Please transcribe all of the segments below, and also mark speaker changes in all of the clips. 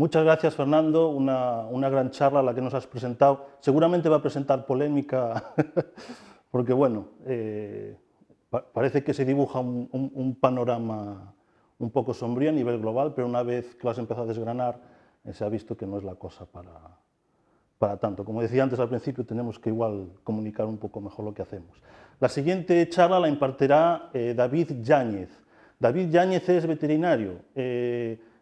Speaker 1: Muchas gracias, Fernando. Una gran charla la que nos has presentado. Seguramente va a presentar polémica, porque bueno, parece que se dibuja un panorama un poco sombrío a nivel global, pero una vez que lo has empezado a desgranar, se ha visto que no es la cosa para tanto. Como decía antes al principio, tenemos que igual comunicar un poco mejor lo que hacemos. La siguiente charla la impartirá David Yáñez. David Yáñez es veterinario,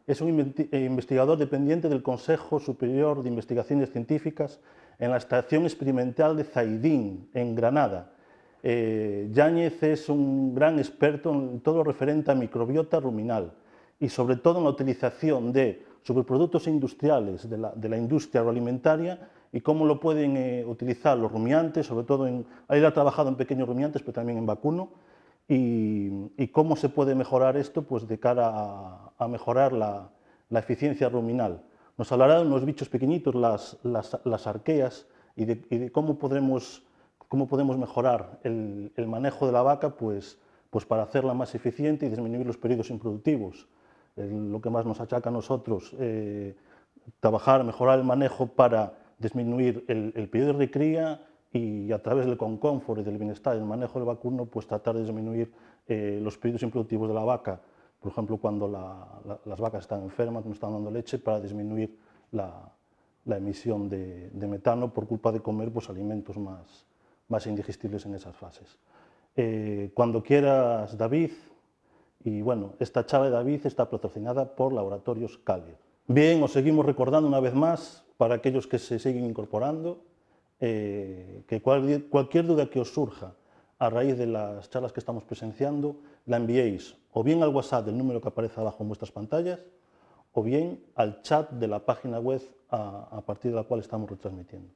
Speaker 1: es un investigador dependiente del Consejo Superior de Investigaciones Científicas en la Estación Experimental de Zaidín, en Granada. Yáñez es un gran experto en todo lo referente a microbiota ruminal y sobre todo en la utilización de sobreproductos industriales de la industria agroalimentaria y cómo lo pueden utilizar los rumiantes, sobre todo él ha trabajado en pequeños rumiantes, pero también en vacuno, y cómo se puede mejorar esto pues, de cara a mejorar la eficiencia ruminal. Nos hablará de unos bichos pequeñitos, las arqueas, y de cómo podemos mejorar el manejo de la vaca pues para hacerla más eficiente y disminuir los periodos improductivos. Lo que más nos achaca a nosotros, trabajar, mejorar el manejo para disminuir el periodo de recría y a través del confort y del bienestar y el manejo del vacuno, pues tratar de disminuir los periodos improductivos de la vaca, por ejemplo, cuando las vacas están enfermas, no están dando leche, para disminuir la emisión de metano por culpa de comer pues, alimentos más indigestibles en esas fases. Cuando quieras, David. Y bueno, esta charla de David está patrocinada por Laboratorios Calier. Bien, os seguimos recordando una vez más, para aquellos que se siguen incorporando, que cualquier duda que os surja a raíz de las charlas que estamos presenciando, la enviéis o bien al WhatsApp del número que aparece abajo en vuestras pantallas, o bien al chat de la página web a partir de la cual estamos retransmitiendo.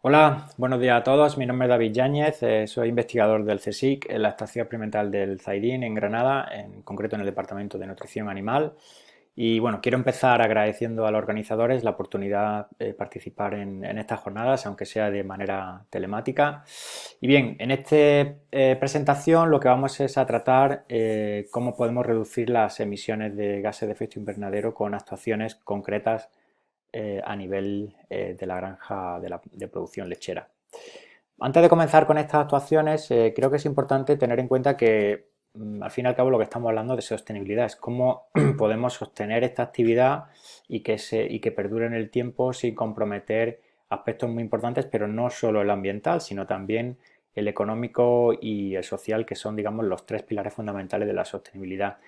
Speaker 2: Hola, buenos días a todos. Mi nombre es David Yáñez, soy investigador del CSIC en la Estación Experimental del Zaidín en Granada, en concreto en el Departamento de Nutrición Animal. Y bueno, quiero empezar agradeciendo a los organizadores la oportunidad de participar en estas jornadas, aunque sea de manera telemática. Y bien, en esta presentación lo que vamos es a tratar cómo podemos reducir las emisiones de gases de efecto invernadero con actuaciones concretas a nivel de la granja de producción lechera. Antes de comenzar con estas actuaciones, creo que es importante tener en cuenta que al fin y al cabo lo que estamos hablando de sostenibilidad es cómo podemos sostener esta actividad y que perdure en el tiempo sin comprometer aspectos muy importantes, pero no solo el ambiental, sino también el económico y el social, que son, digamos, los tres pilares fundamentales de la sostenibilidad.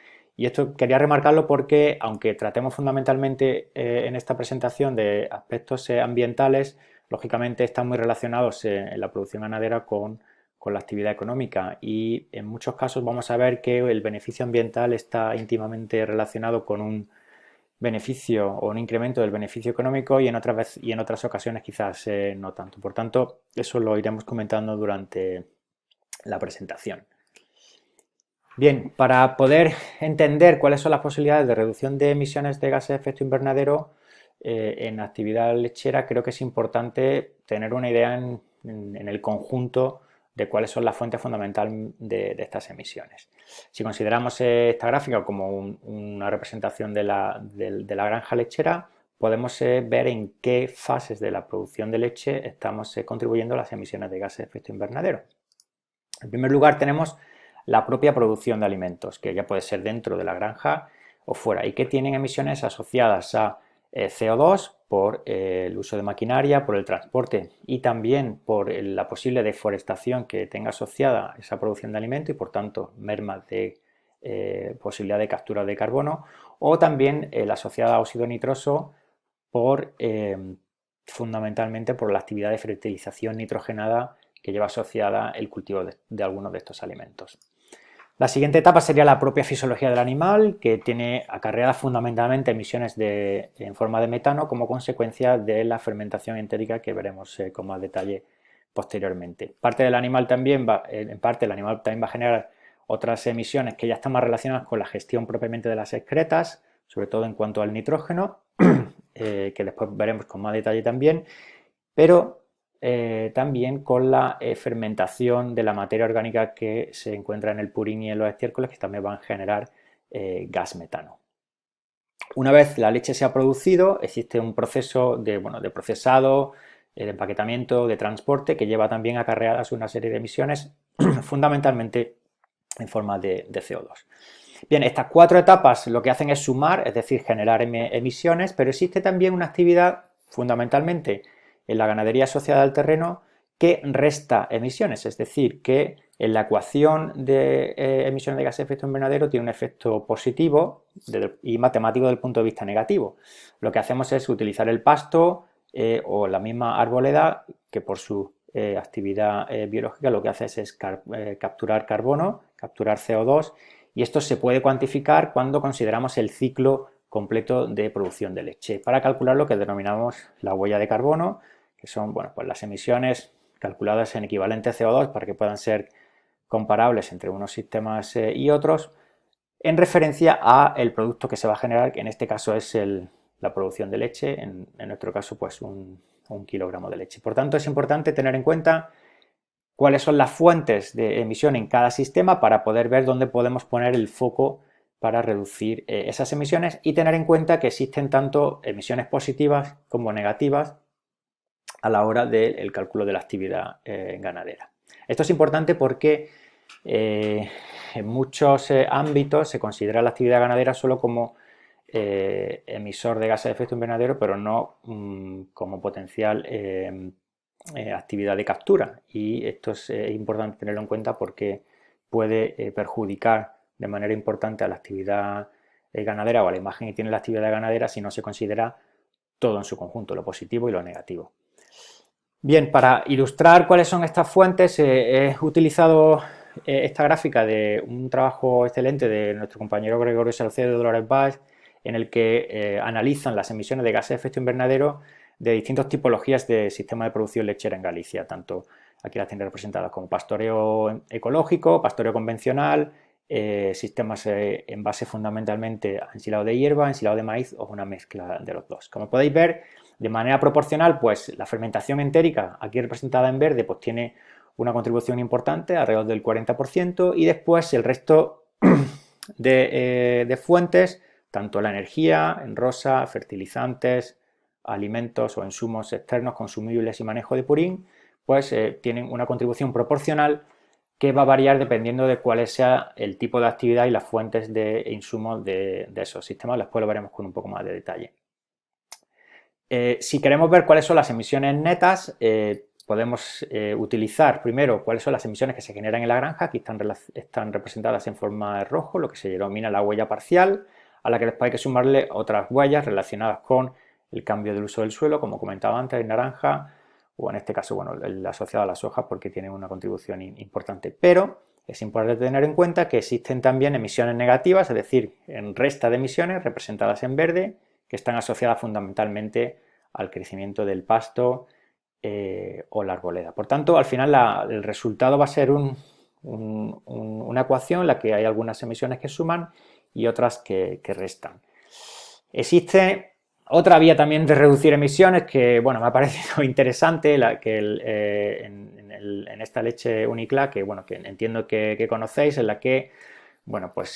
Speaker 2: Y esto quería remarcarlo porque, aunque tratemos fundamentalmente en esta presentación de aspectos ambientales, lógicamente están muy relacionados en la producción ganadera con la actividad económica, y en muchos casos vamos a ver que el beneficio ambiental está íntimamente relacionado con un beneficio o un incremento del beneficio económico, y en otras ocasiones quizás no tanto. Por tanto, eso lo iremos comentando durante la presentación. Bien, para poder entender cuáles son las posibilidades de reducción de emisiones de gases de efecto invernadero en actividad lechera, creo que es importante tener una idea en el conjunto de cuáles son las fuentes fundamentales de estas emisiones. Si consideramos esta gráfica como una representación de la granja lechera, podemos ver en qué fases de la producción de leche estamos contribuyendo a las emisiones de gases de efecto invernadero. En primer lugar tenemos la propia producción de alimentos, que ya puede ser dentro de la granja o fuera, y que tienen emisiones asociadas a CO2 por el uso de maquinaria, por el transporte y también por la posible deforestación que tenga asociada esa producción de alimentos y por tanto mermas de posibilidad de captura de carbono, o también la asociada a óxido nitroso por fundamentalmente por la actividad de fertilización nitrogenada que lleva asociada el cultivo de algunos de estos alimentos. La siguiente etapa sería la propia fisiología del animal, que tiene acarreadas fundamentalmente emisiones en forma de metano como consecuencia de la fermentación entérica que veremos con más detalle posteriormente. En parte el animal también va a generar otras emisiones que ya están más relacionadas con la gestión propiamente de las excretas, sobre todo en cuanto al nitrógeno, que después veremos con más detalle también, pero también con la fermentación de la materia orgánica que se encuentra en el purín y en los estiércoles, que también van a generar gas metano. Una vez la leche se ha producido, existe un proceso de procesado, de empaquetamiento, de transporte, que lleva también acarreadas una serie de emisiones, fundamentalmente en forma de CO2. Bien, estas 4 etapas lo que hacen es sumar, es decir, generar emisiones, pero existe también una actividad fundamentalmente en la ganadería asociada al terreno que resta emisiones, es decir, que en la ecuación de emisiones de gases de efecto invernadero tiene un efecto positivo y matemático desde el punto de vista negativo. Lo que hacemos es utilizar el pasto o la misma arboleda que por su actividad biológica lo que hace es capturar carbono, capturar CO2, y esto se puede cuantificar cuando consideramos el ciclo completo de producción de leche para calcular lo que denominamos la huella de carbono, que son pues las emisiones calculadas en equivalente CO2 para que puedan ser comparables entre unos sistemas y otros, en referencia a el producto que se va a generar, que en este caso es la producción de leche, en nuestro caso pues un kilogramo de leche. Por tanto, es importante tener en cuenta cuáles son las fuentes de emisión en cada sistema para poder ver dónde podemos poner el foco para reducir esas emisiones y tener en cuenta que existen tanto emisiones positivas como negativas a la hora del cálculo de la actividad ganadera. Esto es importante porque en muchos ámbitos se considera la actividad ganadera solo como emisor de gases de efecto invernadero, pero no como potencial actividad de captura, y esto es importante tenerlo en cuenta porque puede perjudicar de manera importante a la actividad ganadera o a la imagen que tiene la actividad ganadera si no se considera todo en su conjunto, lo positivo y lo negativo. Bien, para ilustrar cuáles son estas fuentes, he utilizado esta gráfica de un trabajo excelente de nuestro compañero Gregorio Salcedo y Dolores Valls, en el que analizan las emisiones de gases de efecto invernadero de distintas tipologías de sistema de producción lechera en Galicia, tanto aquí las tienen representadas como pastoreo ecológico, pastoreo convencional, sistemas en base fundamentalmente a ensilado de hierba, ensilado de maíz o una mezcla de los dos. Como podéis ver, de manera proporcional, pues la fermentación entérica, aquí representada en verde, pues tiene una contribución importante, alrededor del 40%, y después el resto de fuentes, tanto la energía en rosa, fertilizantes, alimentos o insumos externos consumibles y manejo de purín, pues tienen una contribución proporcional que va a variar dependiendo de cuál sea el tipo de actividad y las fuentes de insumos de esos sistemas. Después lo veremos con un poco más de detalle. Si queremos ver cuáles son las emisiones netas, podemos utilizar primero cuáles son las emisiones que se generan en la granja. Aquí están representadas en forma de rojo, lo que se denomina la huella parcial, a la que después hay que sumarle otras huellas relacionadas con el cambio del uso del suelo, como comentaba antes, en naranja, o en este caso, bueno, el asociado a las hojas porque tiene una contribución importante. Pero es importante tener en cuenta que existen también emisiones negativas, es decir, en resta de emisiones representadas en verde, que están asociadas fundamentalmente al crecimiento del pasto o la arboleda. Por tanto, al final el resultado va a ser una ecuación en la que hay algunas emisiones que suman y otras que restan. Existe otra vía también de reducir emisiones que, bueno, me ha parecido interesante, en esta leche Unicla, que, bueno, que entiendo que conocéis, en la que, bueno, pues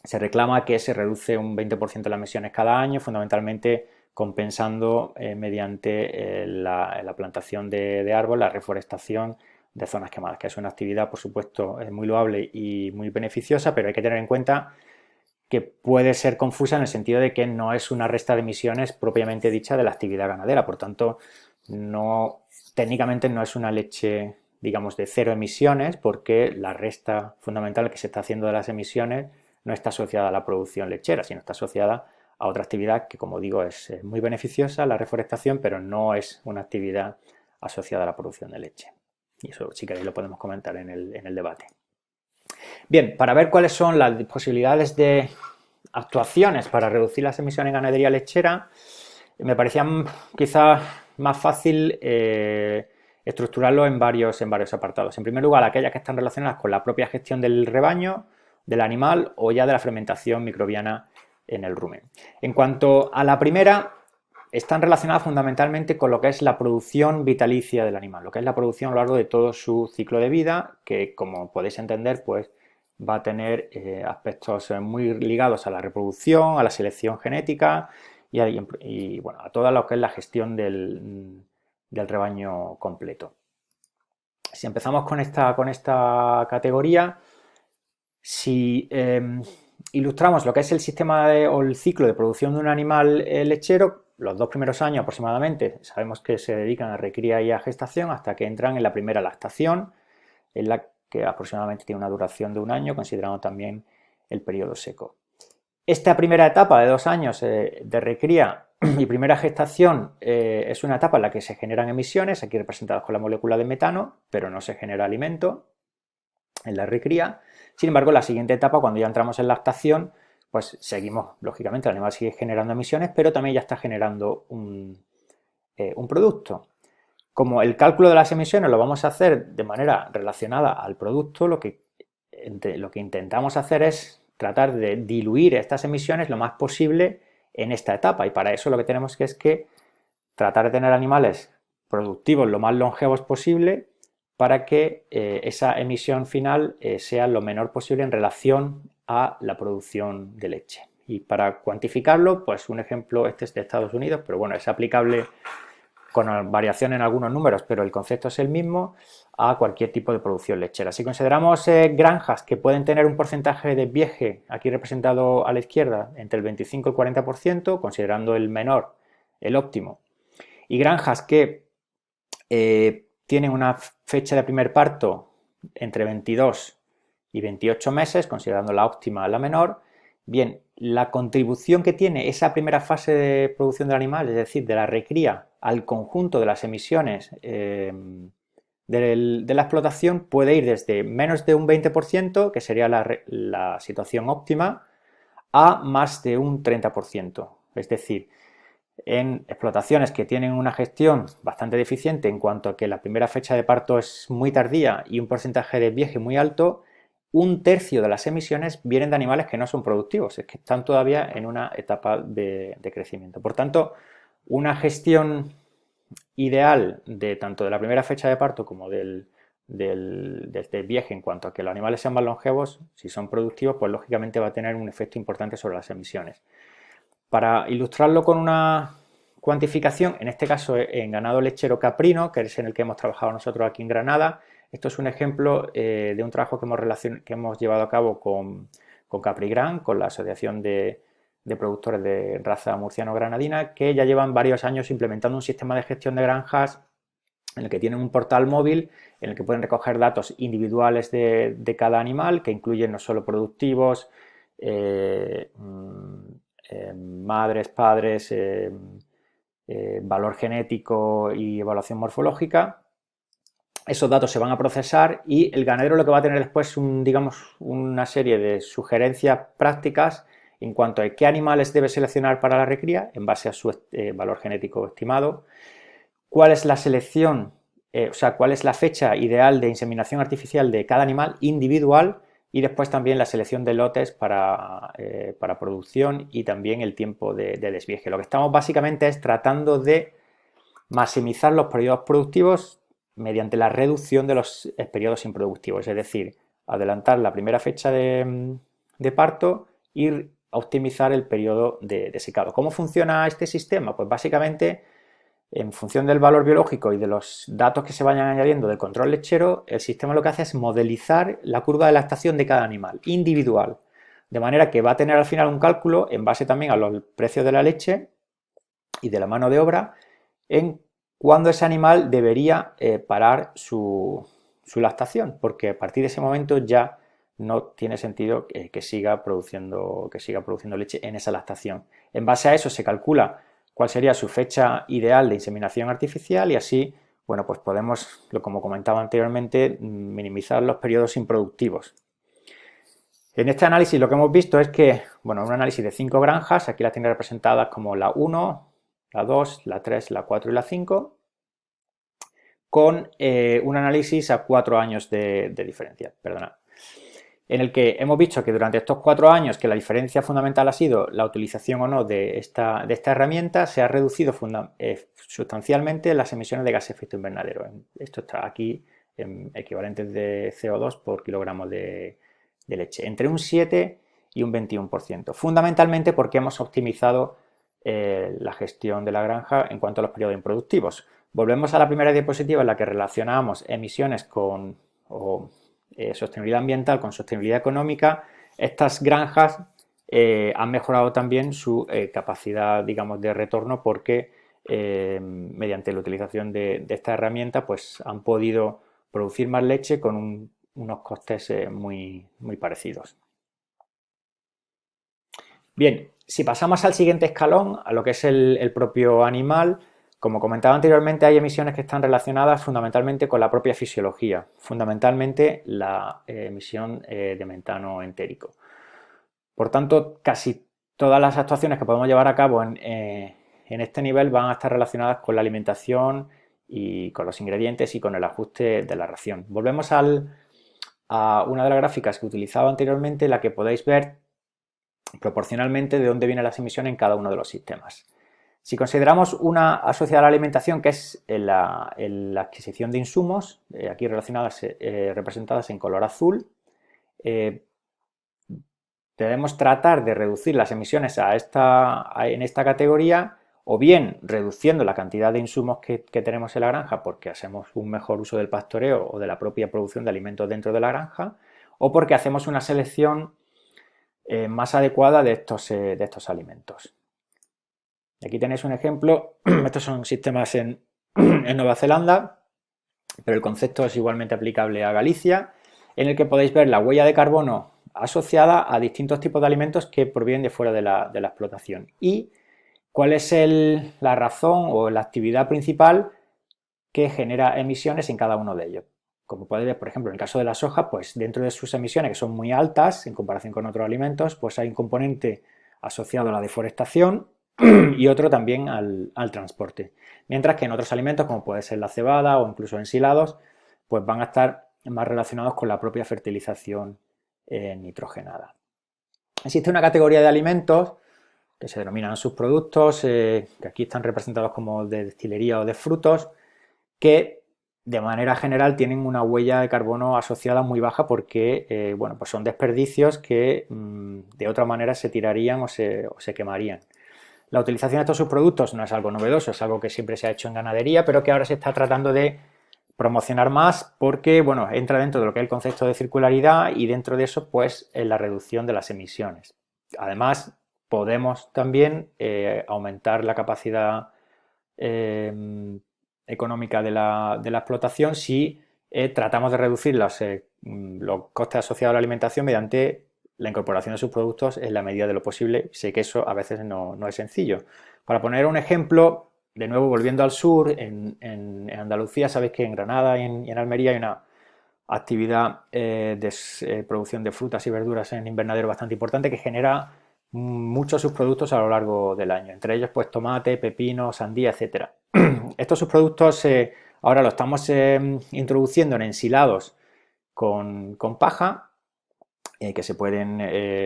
Speaker 2: se reclama que se reduce un 20% las emisiones cada año, fundamentalmente compensando mediante la plantación de árboles, la reforestación de zonas quemadas, que es una actividad, por supuesto, muy loable y muy beneficiosa, pero hay que tener en cuenta que puede ser confusa en el sentido de que no es una resta de emisiones propiamente dicha de la actividad ganadera, por tanto, técnicamente no es una leche, digamos, de cero emisiones, porque la resta fundamental que se está haciendo de las emisiones no está asociada a la producción lechera, sino está asociada a otra actividad que, como digo, es muy beneficiosa, la reforestación, pero no es una actividad asociada a la producción de leche. Y eso, si queréis, lo podemos comentar en el debate. Bien, para ver cuáles son las posibilidades de actuaciones para reducir las emisiones en ganadería lechera, me parecía quizás más fácil estructurarlo en varios apartados. En primer lugar, aquellas que están relacionadas con la propia gestión del rebaño, del animal o ya de la fermentación microbiana en el rumen. En cuanto a la primera, están relacionadas fundamentalmente con lo que es la producción vitalicia del animal, lo que es la producción a lo largo de todo su ciclo de vida, que, como podéis entender, pues va a tener aspectos muy ligados a la reproducción, a la selección genética y bueno, a toda lo que es la gestión del rebaño completo. Si empezamos con esta categoría, si ilustramos lo que es el sistema o el ciclo de producción de un animal lechero, los 2 primeros años aproximadamente sabemos que se dedican a recría y a gestación hasta que entran en la primera lactación, en la que aproximadamente tiene una duración de 1 año, considerando también el periodo seco. Esta primera etapa de 2 años de recría y primera gestación es una etapa en la que se generan emisiones, aquí representadas con la molécula de metano, pero no se genera alimento en la recría. Sin embargo, la siguiente etapa, cuando ya entramos en lactación, pues seguimos, lógicamente, el animal sigue generando emisiones, pero también ya está generando un producto. Como el cálculo de las emisiones lo vamos a hacer de manera relacionada al producto, lo que intentamos hacer es tratar de diluir estas emisiones lo más posible en esta etapa, y para eso lo que tenemos que es tratar de tener animales productivos lo más longevos posible para que esa emisión final sea lo menor posible en relación a la producción de leche. Y para cuantificarlo, pues un ejemplo, este es de Estados Unidos, pero bueno, es aplicable con variación en algunos números, pero el concepto es el mismo, a cualquier tipo de producción lechera. Si consideramos granjas que pueden tener un porcentaje de desvieje, aquí representado a la izquierda, entre el 25 y el 40%, considerando el menor, el óptimo, y granjas que tienen una fecha de primer parto entre 22 y 28 meses, considerando la óptima la menor, bien, la contribución que tiene esa primera fase de producción del animal, es decir, de la recría, al conjunto de las emisiones de la explotación puede ir desde menos de un 20%, que sería la situación óptima, a más de un 30%. Es decir, en explotaciones que tienen una gestión bastante deficiente en cuanto a que la primera fecha de parto es muy tardía y un porcentaje de desvieje muy alto, 1/3 de las emisiones vienen de animales que no son productivos, es que están todavía en una etapa de crecimiento. Por tanto, una gestión ideal de tanto de la primera fecha de parto como del desvieje en cuanto a que los animales sean más longevos, si son productivos, pues lógicamente va a tener un efecto importante sobre las emisiones. Para ilustrarlo con una cuantificación, en este caso en ganado lechero caprino, que es en el que hemos trabajado nosotros aquí en Granada, esto es un ejemplo de un trabajo que hemos llevado a cabo con Caprigran, con la Asociación de Productores de Raza Murciano-Granadina, que ya llevan varios años implementando un sistema de gestión de granjas en el que tienen un portal móvil en el que pueden recoger datos individuales de cada animal, que incluyen no solo productivos, madres, padres, valor genético y evaluación morfológica. Esos datos se van a procesar y el ganadero lo que va a tener después digamos, una serie de sugerencias prácticas en cuanto a qué animales debe seleccionar para la recría en base a su valor genético estimado, cuál es la selección, cuál es la fecha ideal de inseminación artificial de cada animal individual y después también la selección de lotes para producción y también el tiempo de desvieje. Lo que estamos básicamente es tratando de maximizar los periodos productivos mediante la reducción de los periodos improductivos, es decir, adelantar la primera fecha de parto y optimizar el periodo de secado. ¿Cómo funciona este sistema? Pues básicamente en función del valor biológico y de los datos que se vayan añadiendo del control lechero, el sistema lo que hace es modelizar la curva de lactación de cada animal, individual. De manera que va a tener al final un cálculo en base también a los precios de la leche y de la mano de obra en cuándo ese animal debería parar su lactación, porque a partir de ese momento ya no tiene sentido que siga produciendo leche en esa lactación. En base a eso se calcula cuál sería su fecha ideal de inseminación artificial y así, bueno, pues podemos, como comentaba anteriormente, minimizar los periodos improductivos. En este análisis lo que hemos visto es que, bueno, un análisis de 5 granjas, aquí las tiene representadas como la 1, la 2, la 3, la 4 y la 5, con un análisis a 4 años de diferencia, perdona, en el que hemos visto que durante estos 4 años que la diferencia fundamental ha sido la utilización o no de esta herramienta, se ha reducido sustancialmente las emisiones de gases de efecto invernadero. Esto está aquí en equivalentes de CO2 por kilogramo de leche, entre un 7 y un 21%, fundamentalmente porque hemos optimizado la gestión de la granja en cuanto a los periodos improductivos. Volvemos a la primera diapositiva en la que relacionamos emisiones con sostenibilidad ambiental con sostenibilidad económica. Estas granjas han mejorado también su capacidad, digamos, de retorno porque mediante la utilización de esta herramienta pues han podido producir más leche con unos costes muy parecidos. Bien, si pasamos al siguiente escalón, a lo que es el propio animal, como comentaba anteriormente, hay emisiones que están relacionadas fundamentalmente con la propia fisiología, fundamentalmente la emisión de metano entérico. Por tanto, casi todas las actuaciones que podemos llevar a cabo en este nivel van a estar relacionadas con la alimentación y con los ingredientes y con el ajuste de la ración. Volvemos a una de las gráficas que utilizaba anteriormente, en la que podéis ver proporcionalmente de dónde vienen las emisiones en cada uno de los sistemas. Si consideramos una asociada a la alimentación, que es la adquisición de insumos, aquí representadas en color azul, debemos tratar de reducir las emisiones en esta categoría, o bien reduciendo la cantidad de insumos que tenemos en la granja porque hacemos un mejor uso del pastoreo o de la propia producción de alimentos dentro de la granja, o porque hacemos una selección más adecuada de estos alimentos. Aquí tenéis un ejemplo. Estos son sistemas en Nueva Zelanda, pero el concepto es igualmente aplicable a Galicia, en el que podéis ver la huella de carbono asociada a distintos tipos de alimentos que provienen de fuera de la explotación y cuál es la razón o la actividad principal que genera emisiones en cada uno de ellos. Como podéis ver, por ejemplo, en el caso de la soja, pues dentro de sus emisiones, que son muy altas en comparación con otros alimentos, pues hay un componente asociado a la deforestación y otro también al transporte. Mientras que en otros alimentos, como puede ser la cebada o incluso ensilados, pues van a estar más relacionados con la propia fertilización nitrogenada. Existe una categoría de alimentos que se denominan subproductos, que aquí están representados como de destilería o de frutos, que de manera general tienen una huella de carbono asociada muy baja porque bueno, pues son desperdicios que de otra manera se tirarían o se quemarían. La utilización de estos subproductos no es algo novedoso, es algo que siempre se ha hecho en ganadería, pero que ahora se está tratando de promocionar más porque, bueno, entra dentro de lo que es el concepto de circularidad y dentro de eso, pues, en la reducción de las emisiones. Además, podemos también aumentar la capacidad económica de la explotación si tratamos de reducir los costes asociados a la alimentación mediante la incorporación de sus productos en la medida de lo posible. Sé que eso a veces no es sencillo. Para poner un ejemplo, de nuevo volviendo al sur, en Andalucía, sabéis que en Granada y en Almería hay una actividad de producción de frutas y verduras en invernadero bastante importante que genera muchos subproductos a lo largo del año, entre ellos pues tomate, pepino, sandía, etcétera. Estos subproductos ahora los estamos introduciendo en ensilados con paja que se pueden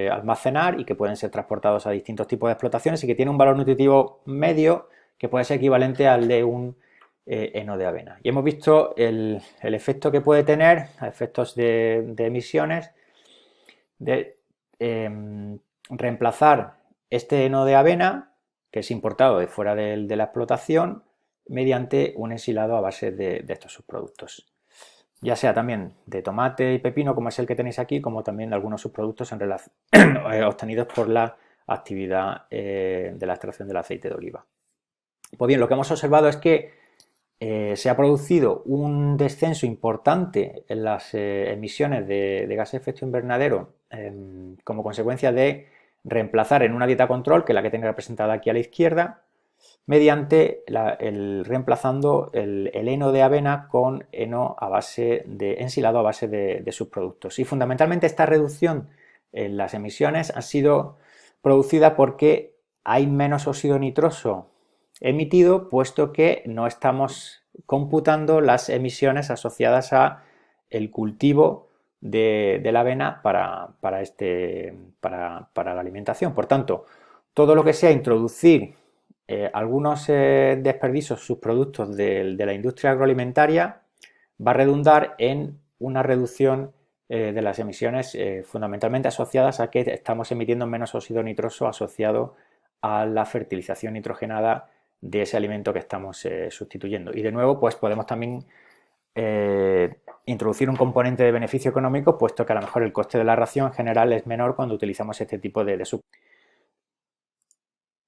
Speaker 2: almacenar y que pueden ser transportados a distintos tipos de explotaciones y que tiene un valor nutritivo medio que puede ser equivalente al de un heno de avena. Y hemos visto el efecto que puede tener, a efectos de emisiones, de reemplazar este heno de avena, que es importado de fuera de la explotación, mediante un ensilado a base de estos subproductos. Ya sea también de tomate y pepino, como es el que tenéis aquí, como también de algunos subproductos obtenidos por la actividad de la extracción del aceite de oliva. Pues bien, lo que hemos observado es que se ha producido un descenso importante en las emisiones de gases de efecto invernadero como consecuencia de reemplazar en una dieta control, que es la que tengo representada aquí a la izquierda, mediante reemplazando el heno de avena con heno ensilado a base de subproductos. Y fundamentalmente esta reducción en las emisiones ha sido producida porque hay menos óxido nitroso emitido, puesto que no estamos computando las emisiones asociadas a el cultivo de la avena para la alimentación. Por tanto, todo lo que sea introducir algunos desperdicios, subproductos de la industria agroalimentaria, va a redundar en una reducción de las emisiones fundamentalmente asociadas a que estamos emitiendo menos óxido nitroso asociado a la fertilización nitrogenada de ese alimento que estamos sustituyendo. Y de nuevo, pues podemos también introducir un componente de beneficio económico, puesto que a lo mejor el coste de la ración en general es menor cuando utilizamos este tipo de subproductos.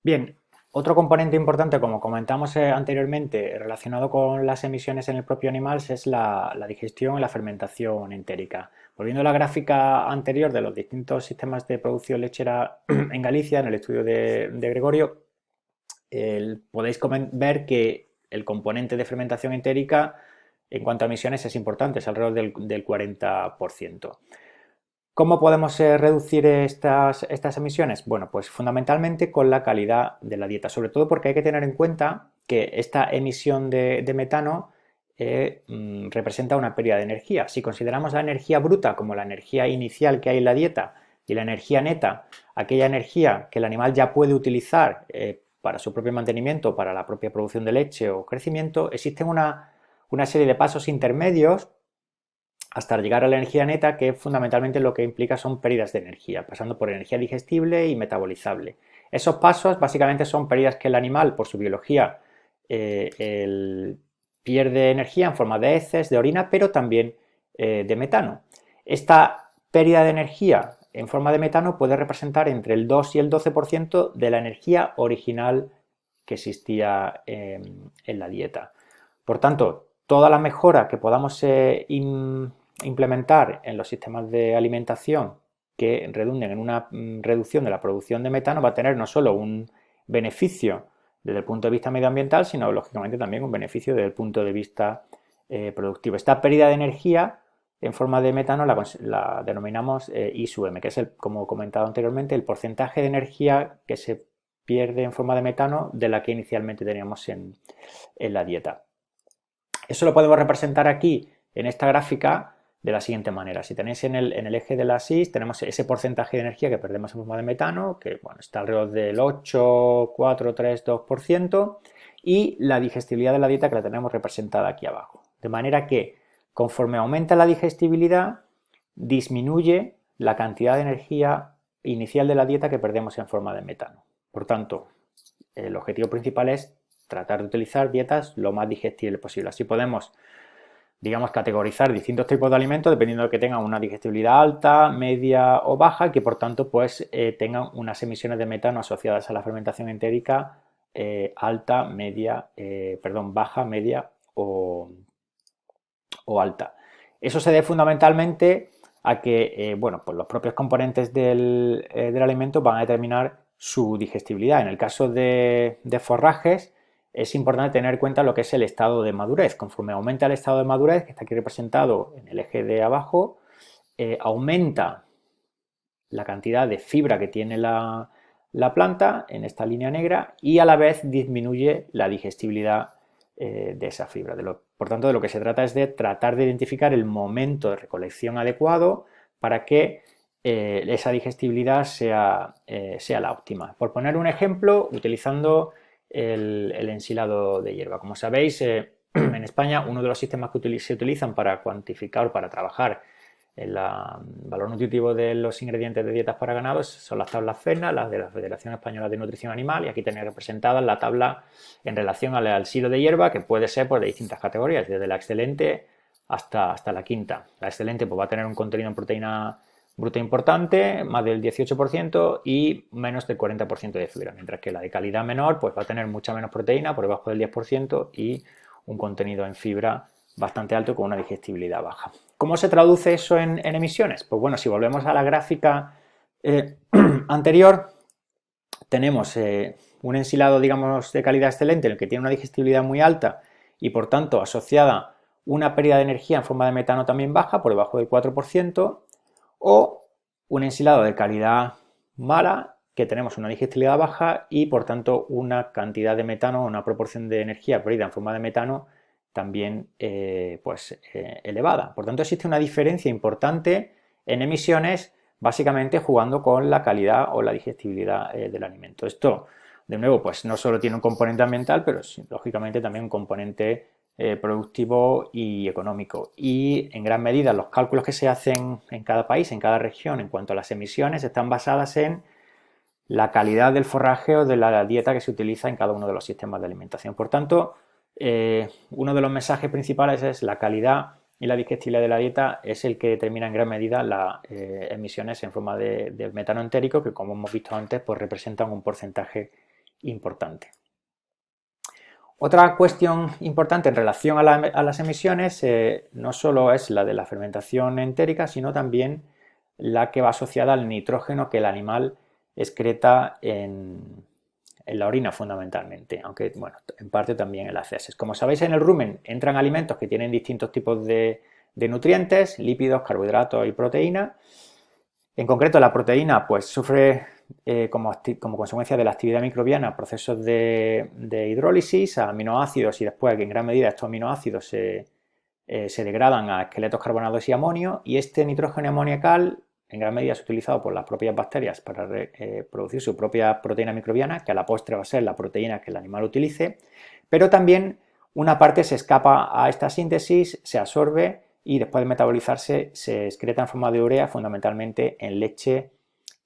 Speaker 2: Bien, otro componente importante, como comentamos anteriormente, relacionado con las emisiones en el propio animal, es la digestión y la fermentación entérica. Volviendo a la gráfica anterior de los distintos sistemas de producción lechera en Galicia, en el estudio de Gregorio, podéis ver que el componente de fermentación entérica en cuanto a emisiones es importante, es alrededor del 40%. ¿Cómo podemos reducir estas emisiones? Bueno, pues fundamentalmente con la calidad de la dieta, sobre todo porque hay que tener en cuenta que esta emisión de metano representa una pérdida de energía. Si consideramos la energía bruta como la energía inicial que hay en la dieta y la energía neta, aquella energía que el animal ya puede utilizar para su propio mantenimiento, para la propia producción de leche o crecimiento, existen una serie de pasos intermedios hasta llegar a la energía neta, que fundamentalmente lo que implica son pérdidas de energía, pasando por energía digestible y metabolizable. Esos pasos básicamente son pérdidas que el animal, por su biología, pierde energía en forma de heces, de orina, pero también de metano. Esta pérdida de energía en forma de metano puede representar entre el 2 y el 12% de la energía original que existía en la dieta. Por tanto, toda la mejora que podamos implementar en los sistemas de alimentación que redunden en una reducción de la producción de metano va a tener no solo un beneficio desde el punto de vista medioambiental, sino lógicamente también un beneficio desde el punto de vista productivo. Esta pérdida de energía en forma de metano la denominamos I sub M, que es, como he comentado anteriormente, el porcentaje de energía que se pierde en forma de metano de la que inicialmente teníamos en la dieta. Eso lo podemos representar aquí en esta gráfica de la siguiente manera. Si tenéis en el eje de la axis, tenemos ese porcentaje de energía que perdemos en forma de metano, que bueno, está alrededor del 8, 4, 3, 2%, y la digestibilidad de la dieta, que la tenemos representada aquí abajo. De manera que conforme aumenta la digestibilidad, disminuye la cantidad de energía inicial de la dieta que perdemos en forma de metano. Por tanto, el objetivo principal es tratar de utilizar dietas lo más digestibles posible. Así podemos, digamos, categorizar distintos tipos de alimentos dependiendo de que tengan una digestibilidad alta, media o baja, y que por tanto pues tengan unas emisiones de metano asociadas a la fermentación entérica alta, media, baja, media o alta. Eso se debe fundamentalmente a que bueno, pues los propios componentes del alimento van a determinar su digestibilidad. En el caso de forrajes, es importante tener en cuenta lo que es el estado de madurez. Conforme aumenta el estado de madurez, que está aquí representado en el eje de abajo, aumenta la cantidad de fibra que tiene la planta en esta línea negra y a la vez disminuye la digestibilidad de esa fibra. Por tanto, de lo que se trata es de tratar de identificar el momento de recolección adecuado para que esa digestibilidad sea la óptima. Por poner un ejemplo, utilizando el ensilado de hierba. Como sabéis, en España uno de los sistemas que se utilizan para cuantificar o para trabajar el valor nutritivo de los ingredientes de dietas para ganados son las tablas FEDNA, las de la Federación Española de Nutrición Animal, y aquí tenéis representadas la tabla en relación al silo de hierba, que puede ser pues, de distintas categorías, desde la excelente hasta la quinta. La excelente pues, va a tener un contenido en proteína bruta importante, más del 18% y menos del 40% de fibra, mientras que la de calidad menor pues, va a tener mucha menos proteína, por debajo del 10%, y un contenido en fibra bastante alto con una digestibilidad baja. ¿Cómo se traduce eso en emisiones? Pues bueno, si volvemos a la gráfica anterior, tenemos un ensilado, digamos, de calidad excelente en el que tiene una digestibilidad muy alta y por tanto asociada una pérdida de energía en forma de metano también baja, por debajo del 4%, o un ensilado de calidad mala que tenemos una digestibilidad baja y por tanto una cantidad de metano, una proporción de energía perdida en forma de metano también elevada. Por tanto, existe una diferencia importante en emisiones, básicamente jugando con la calidad o la digestibilidad del alimento. Esto, de nuevo, pues no solo tiene un componente ambiental, pero lógicamente también un componente productivo y económico. Y en gran medida los cálculos que se hacen en cada país, en cada región, en cuanto a las emisiones, están basadas en la calidad del forraje o de la dieta que se utiliza en cada uno de los sistemas de alimentación. Por tanto, uno de los mensajes principales es la calidad y la digestibilidad de la dieta es el que determina en gran medida las emisiones en forma de metano entérico, que como hemos visto antes, pues representan un porcentaje importante. Otra cuestión importante en relación a las emisiones no solo es la de la fermentación entérica, sino también la que va asociada al nitrógeno que el animal excreta en la orina fundamentalmente, aunque bueno, en parte también en las heces. Como sabéis, en el rumen entran alimentos que tienen distintos tipos de nutrientes, lípidos, carbohidratos y proteína. En concreto, la proteína pues sufre como consecuencia de la actividad microbiana procesos de hidrólisis a aminoácidos y después en gran medida estos aminoácidos se degradan a esqueletos carbonados y amonio, y este nitrógeno amoniacal en gran medida es utilizado por las propias bacterias para producir su propia proteína microbiana, que a la postre va a ser la proteína que el animal utilice, pero también una parte se escapa a esta síntesis, se absorbe y después de metabolizarse se excreta en forma de urea, fundamentalmente en leche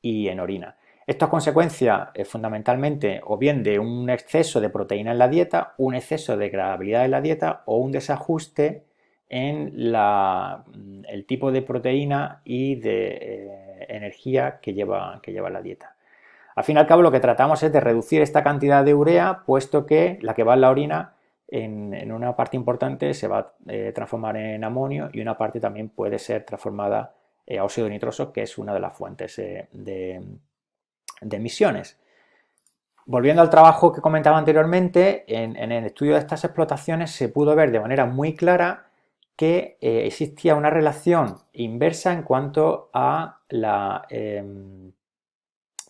Speaker 2: y en orina. Esto es consecuencia fundamentalmente o bien de un exceso de proteína en la dieta, un exceso de degradabilidad en la dieta o un desajuste en el tipo de proteína y de energía que lleva la dieta. Al fin y al cabo, lo que tratamos es de reducir esta cantidad de urea, puesto que la que va en la orina en una parte importante se va a transformar en amonio y una parte también puede ser transformada a óxido nitroso, que es una de las fuentes de emisiones. Volviendo al trabajo que comentaba anteriormente, en el estudio de estas explotaciones se pudo ver de manera muy clara que existía una relación inversa en cuanto a la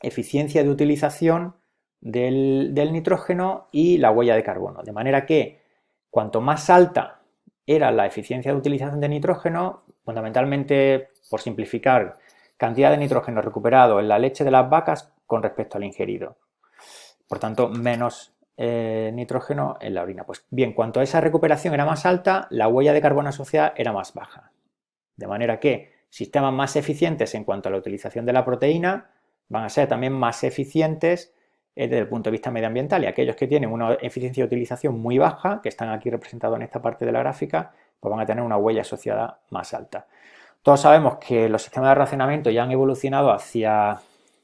Speaker 2: eficiencia de utilización del nitrógeno y la huella de carbono. De manera que cuanto más alta era la eficiencia de utilización de nitrógeno, fundamentalmente, por simplificar, cantidad de nitrógeno recuperado en la leche de las vacas con respecto al ingerido. Por tanto, menos nitrógeno en la orina. Pues bien, cuanto a esa recuperación era más alta, la huella de carbono asociada era más baja. De manera que sistemas más eficientes en cuanto a la utilización de la proteína van a ser también más eficientes desde el punto de vista medioambiental, y aquellos que tienen una eficiencia de utilización muy baja, que están aquí representados en esta parte de la gráfica, pues van a tener una huella asociada más alta. Todos sabemos que los sistemas de racionamiento ya han evolucionado hacia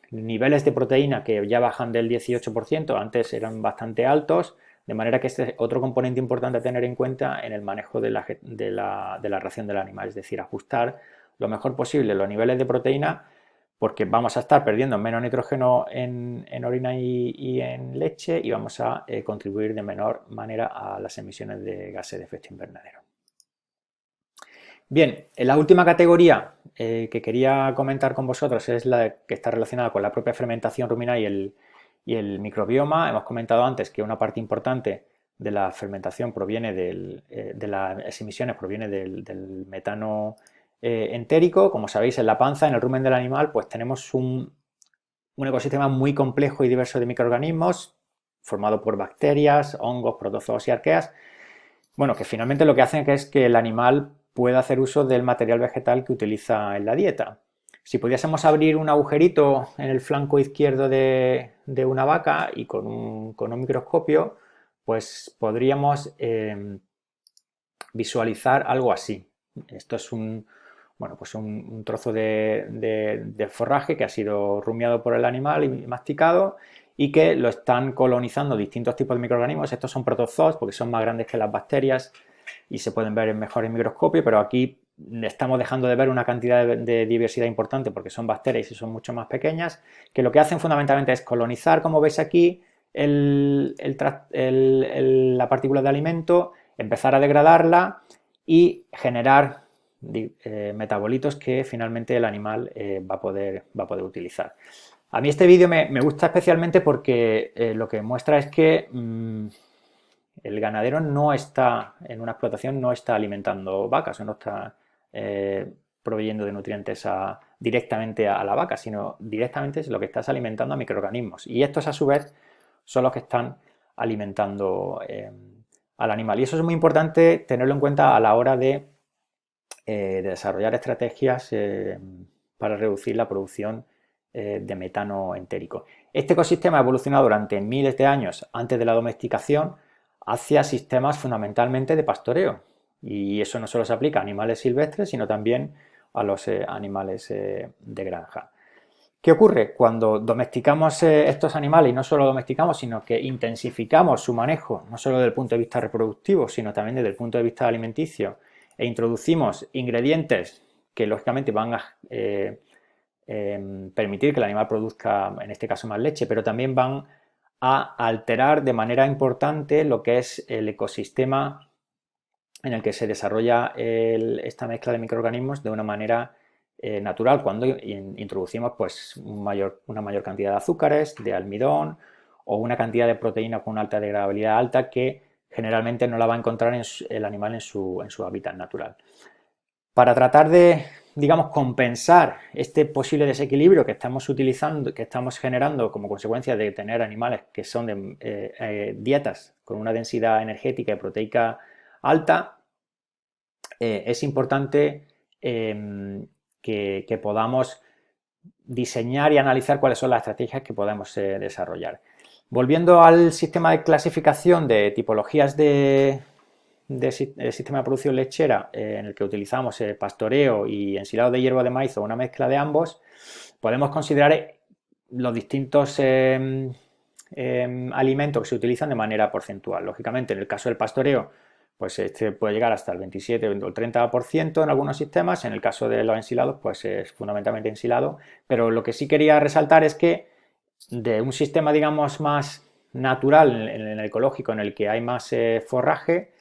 Speaker 2: niveles de proteína que ya bajan del 18%, antes eran bastante altos, de manera que este es otro componente importante a tener en cuenta en el manejo de la ración del animal, es decir, ajustar lo mejor posible los niveles de proteína, porque vamos a estar perdiendo menos nitrógeno en orina y en leche y vamos a contribuir de menor manera a las emisiones de gases de efecto invernadero. Bien, la última categoría que quería comentar con vosotros es la que está relacionada con la propia fermentación ruminal y el microbioma. Hemos comentado antes que una parte importante de la fermentación proviene de las emisiones, proviene del metano entérico. Como sabéis, en la panza, en el rumen del animal, pues tenemos un ecosistema muy complejo y diverso de microorganismos formado por bacterias, hongos, protozoos y arqueas, bueno, que finalmente lo que hacen es que el animal pueda hacer uso del material vegetal que utiliza en la dieta. Si pudiésemos abrir un agujerito en el flanco izquierdo de una vaca y con un microscopio, pues podríamos visualizar algo así. Esto es un trozo de forraje que ha sido rumiado por el animal y masticado, y que lo están colonizando distintos tipos de microorganismos. Estos son protozoos porque son más grandes que las bacterias y se pueden ver mejor en microscopio, pero aquí estamos dejando de ver una cantidad de diversidad importante porque son bacterias y son mucho más pequeñas, que lo que hacen fundamentalmente es colonizar, como veis aquí, la partícula de alimento, empezar a degradarla y generar metabolitos que finalmente el animal va a poder utilizar. A mí este vídeo me gusta especialmente porque lo que muestra es que el ganadero no está, en una explotación, no está alimentando vacas o no está proveyendo de nutrientes directamente a la vaca, sino directamente lo que está es alimentando a microorganismos. Y estos a su vez son los que están alimentando al animal. Y eso es muy importante tenerlo en cuenta a la hora de desarrollar estrategias para reducir la producción de metano entérico. Este ecosistema ha evolucionado durante miles de años antes de la domesticación hacia sistemas fundamentalmente de pastoreo, y eso no solo se aplica a animales silvestres, sino también a los animales de granja. ¿Qué ocurre? Cuando domesticamos estos animales, y no solo domesticamos, sino que intensificamos su manejo, no solo desde el punto de vista reproductivo, sino también desde el punto de vista alimenticio, e introducimos ingredientes que lógicamente van a permitir que el animal produzca, en este caso, más leche, pero también van a alterar de manera importante lo que es el ecosistema en el que se desarrolla esta mezcla de microorganismos de una manera natural, cuando introducimos pues una mayor cantidad de azúcares, de almidón o una cantidad de proteína con una alta degradabilidad alta que generalmente no la va a encontrar el animal en su hábitat natural. Para tratar de, digamos, compensar este posible desequilibrio que estamos utilizando, que estamos generando como consecuencia de tener animales que son de dietas con una densidad energética y proteica alta, es importante que podamos diseñar y analizar cuáles son las estrategias que podemos desarrollar. Volviendo al sistema de clasificación de tipologías de sistema de producción lechera, en el que utilizamos pastoreo y ensilado de hierba de maíz o una mezcla de ambos, podemos considerar los distintos alimentos que se utilizan de manera porcentual. Lógicamente, en el caso del pastoreo, pues este puede llegar hasta el 27 o el 30% en algunos sistemas. En el caso de los ensilados, pues es fundamentalmente ensilado. Pero lo que sí quería resaltar es que de un sistema, digamos, más natural, en el ecológico, en el que hay más forraje,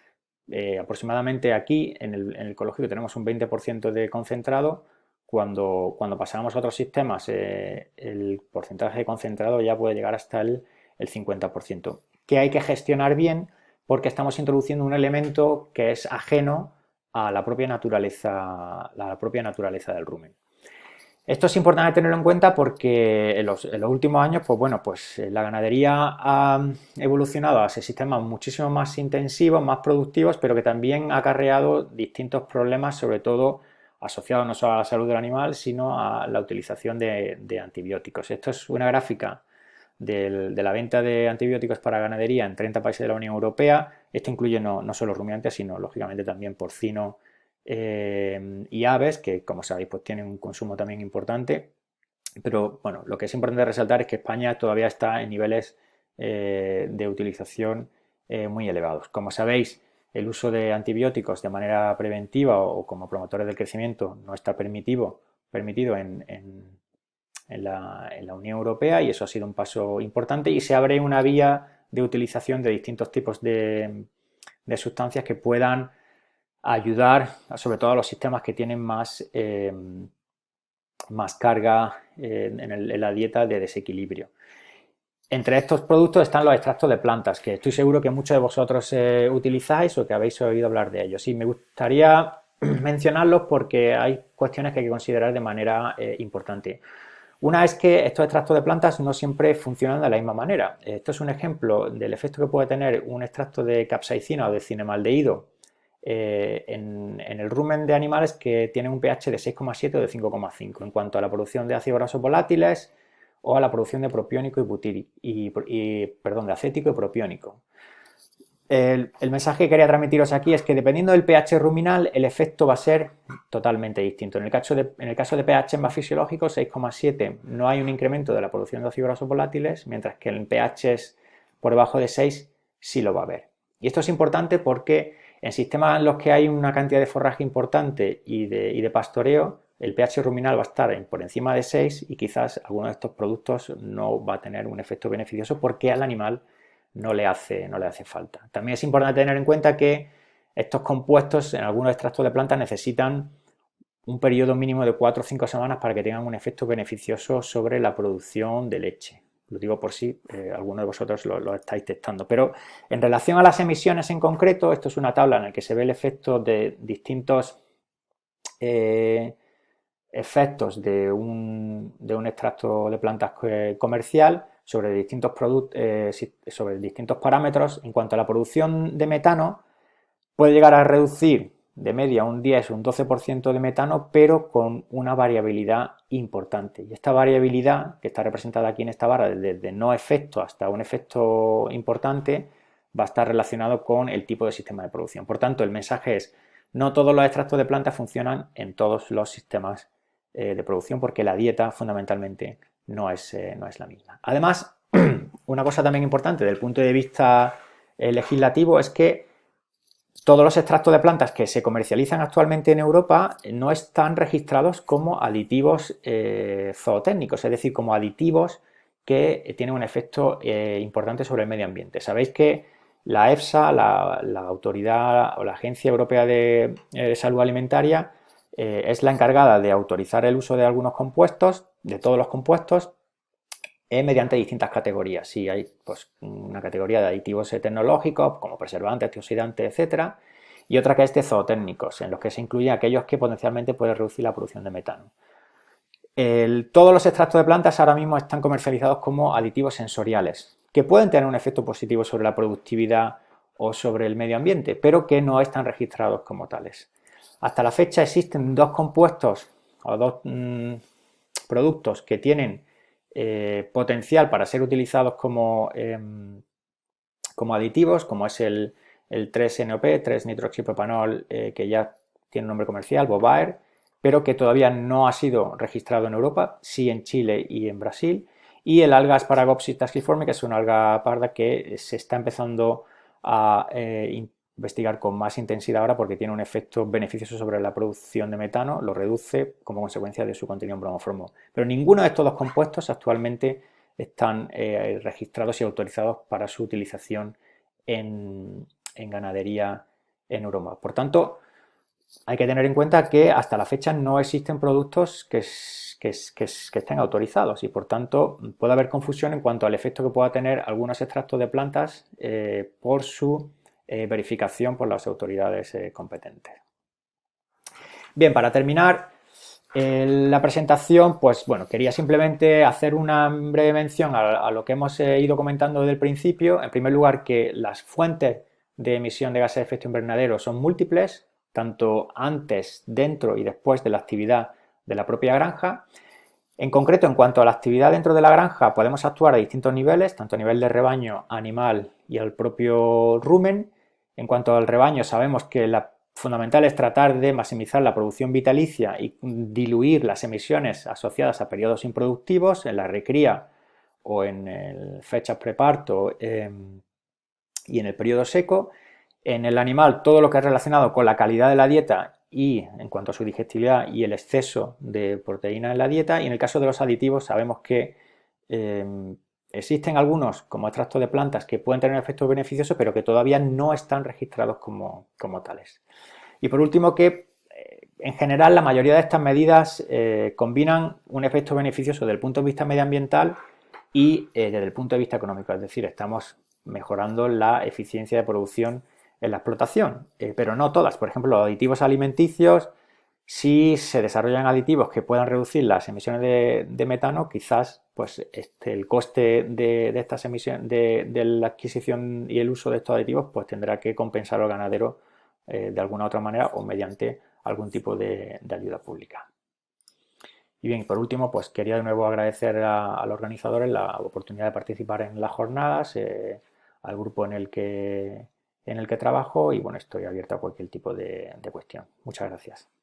Speaker 2: aproximadamente aquí en el ecológico tenemos un 20% de concentrado. Cuando pasamos a otros sistemas, el porcentaje de concentrado ya puede llegar hasta el 50%, que hay que gestionar bien porque estamos introduciendo un elemento que es ajeno a la propia naturaleza del rumen. Esto es importante tenerlo en cuenta porque en los últimos años, pues la ganadería ha evolucionado hacia sistemas muchísimo más intensivos, más productivos, pero que también ha acarreado distintos problemas, sobre todo asociados no solo a la salud del animal, sino a la utilización de antibióticos. Esto es una gráfica de la venta de antibióticos para ganadería en 30 países de la Unión Europea. Esto incluye no solo rumiantes, sino lógicamente también porcino y aves, que como sabéis pues tienen un consumo también importante. Pero bueno, lo que es importante resaltar es que España todavía está en niveles de utilización muy elevados. Como sabéis, el uso de antibióticos de manera preventiva o como promotores del crecimiento no está permitido en la Unión Europea, y eso ha sido un paso importante, y se abre una vía de utilización de distintos tipos de sustancias que puedan ayudar sobre todo a los sistemas que tienen más carga en la dieta de desequilibrio. Entre estos productos están los extractos de plantas, que estoy seguro que muchos de vosotros utilizáis o que habéis oído hablar de ellos. Y me gustaría mencionarlos porque hay cuestiones que hay que considerar de manera importante. Una es que estos extractos de plantas no siempre funcionan de la misma manera. Esto es un ejemplo del efecto que puede tener un extracto de capsaicina o de cinemaldehído en el rumen de animales que tienen un pH de 6,7 o de 5,5 en cuanto a la producción de ácidos grasos volátiles o a la producción de propiónico de acético y propiónico. El mensaje que quería transmitiros aquí es que dependiendo del pH ruminal el efecto va a ser totalmente distinto. En el caso de pH más fisiológico, 6,7, no hay un incremento de la producción de ácidos grasos volátiles, mientras que en pH por debajo de 6 sí lo va a haber. Y esto es importante porque en sistemas en los que hay una cantidad de forraje importante y de pastoreo, el pH ruminal va a estar por encima de 6 y quizás alguno de estos productos no va a tener un efecto beneficioso porque al animal no le hace falta. También es importante tener en cuenta que estos compuestos en algunos extractos de plantas necesitan un periodo mínimo de 4 o 5 semanas para que tengan un efecto beneficioso sobre la producción de leche. Lo digo por si alguno de vosotros lo estáis testando. Pero en relación a las emisiones en concreto, esto es una tabla en la que se ve el efecto de distintos efectos de un extracto de plantas comercial sobre distintos parámetros. En cuanto a la producción de metano, puede llegar a reducir de media un 10 o un 12% de metano, pero con una variabilidad importante. Y esta variabilidad, que está representada aquí en esta barra, desde no efecto hasta un efecto importante, va a estar relacionado con el tipo de sistema de producción. Por tanto, el mensaje es: no todos los extractos de plantas funcionan en todos los sistemas de producción, porque la dieta fundamentalmente no es la misma. Además, una cosa también importante desde el punto de vista legislativo es que todos los extractos de plantas que se comercializan actualmente en Europa no están registrados como aditivos zootécnicos, es decir, como aditivos que tienen un efecto importante sobre el medio ambiente. Sabéis que la EFSA, la autoridad o la Agencia Europea de Salud Alimentaria, es la encargada de autorizar el uso de algunos compuestos, de todos los compuestos, mediante distintas categorías. Sí, hay pues, una categoría de aditivos tecnológicos, como preservantes, antioxidantes, etcétera, y otra que es de zootécnicos, en los que se incluyen aquellos que potencialmente pueden reducir la producción de metano. Todos los extractos de plantas ahora mismo están comercializados como aditivos sensoriales, que pueden tener un efecto positivo sobre la productividad o sobre el medio ambiente, pero que no están registrados como tales. Hasta la fecha existen dos compuestos o dos productos que tienen potencial para ser utilizados como aditivos, como es el 3-NOP, 3-nitroxipropanol, que ya tiene un nombre comercial, Bovaer, pero que todavía no ha sido registrado en Europa, sí en Chile y en Brasil, y el alga Asparagopsis taxiforme, que es una alga parda que se está empezando a investigar con más intensidad ahora porque tiene un efecto beneficioso sobre la producción de metano, lo reduce como consecuencia de su contenido en bromoformo. Pero ninguno de estos dos compuestos actualmente están registrados y autorizados para su utilización en ganadería en Europa. Por tanto, hay que tener en cuenta que hasta la fecha no existen productos que estén autorizados y por tanto puede haber confusión en cuanto al efecto que pueda tener algunos extractos de plantas por su verificación por las autoridades competentes. Bien, para terminar la presentación, pues bueno, quería simplemente hacer una breve mención a lo que hemos ido comentando desde el principio. En primer lugar, que las fuentes de emisión de gases de efecto invernadero son múltiples, tanto antes, dentro y después de la actividad de la propia granja. En concreto, en cuanto a la actividad dentro de la granja, podemos actuar a distintos niveles, tanto a nivel de rebaño, animal y al propio rumen. En cuanto al rebaño, sabemos que la fundamental es tratar de maximizar la producción vitalicia y diluir las emisiones asociadas a periodos improductivos en la recría o en fechas preparto y en el periodo seco. En el animal, todo lo que es relacionado con la calidad de la dieta y en cuanto a su digestibilidad y el exceso de proteína en la dieta. Y en el caso de los aditivos sabemos que existen algunos como extractos de plantas que pueden tener efectos beneficiosos pero que todavía no están registrados como tales. Y por último que en general la mayoría de estas medidas combinan un efecto beneficioso desde el punto de vista medioambiental y desde el punto de vista económico, es decir, estamos mejorando la eficiencia de producción en la explotación, pero no todas. Por ejemplo, los aditivos alimenticios, si se desarrollan aditivos que puedan reducir las emisiones de metano, quizás pues, el coste de estas emisiones, de la adquisición y el uso de estos aditivos, pues tendrá que compensar al ganadero de alguna otra manera o mediante algún tipo de ayuda pública. Y bien, por último, pues quería de nuevo agradecer a los organizadores la oportunidad de participar en las jornadas, al grupo en el que trabajo y bueno, estoy abierto a cualquier tipo de cuestión. Muchas gracias.